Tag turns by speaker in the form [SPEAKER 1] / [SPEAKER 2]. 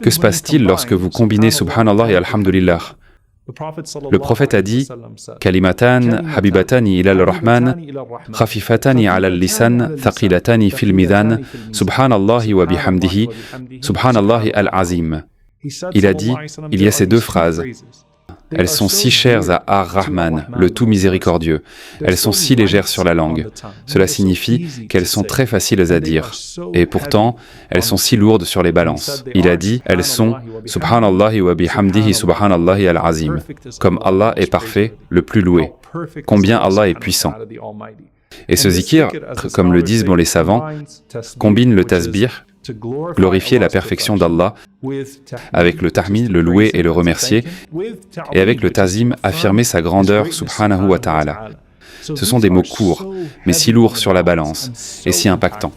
[SPEAKER 1] Que se passe-t-il lorsque vous combinez Subhanallah et Alhamdulillah? Le prophète a dit « Kalimatan habibatani ila al-Rahman, khafifatani ala al-lisan, thaqilatani fil midhan, Subhanallahi wa bihamdihi, Subhanallahi al-Azim » Il a dit « Il y a ces deux phrases. Elles sont si chères à Ar-Rahman, le tout miséricordieux. Elles sont si légères sur la langue. Cela signifie qu'elles sont très faciles à dire. Et pourtant, elles sont si lourdes sur les balances. Il a dit, elles sont Subhanallahi wa bihamdihi Subhanallahi al-Azim. Comme Allah est parfait, le plus loué. Combien Allah est puissant. Et ce zikir, comme le disent les savants, combine le tasbih, glorifier la perfection d'Allah, avec le tahmid, le louer et le remercier, et avec le tazim, affirmer sa grandeur subhanahu wa ta'ala. Ce sont des mots courts, mais si lourds sur la balance, et si impactants.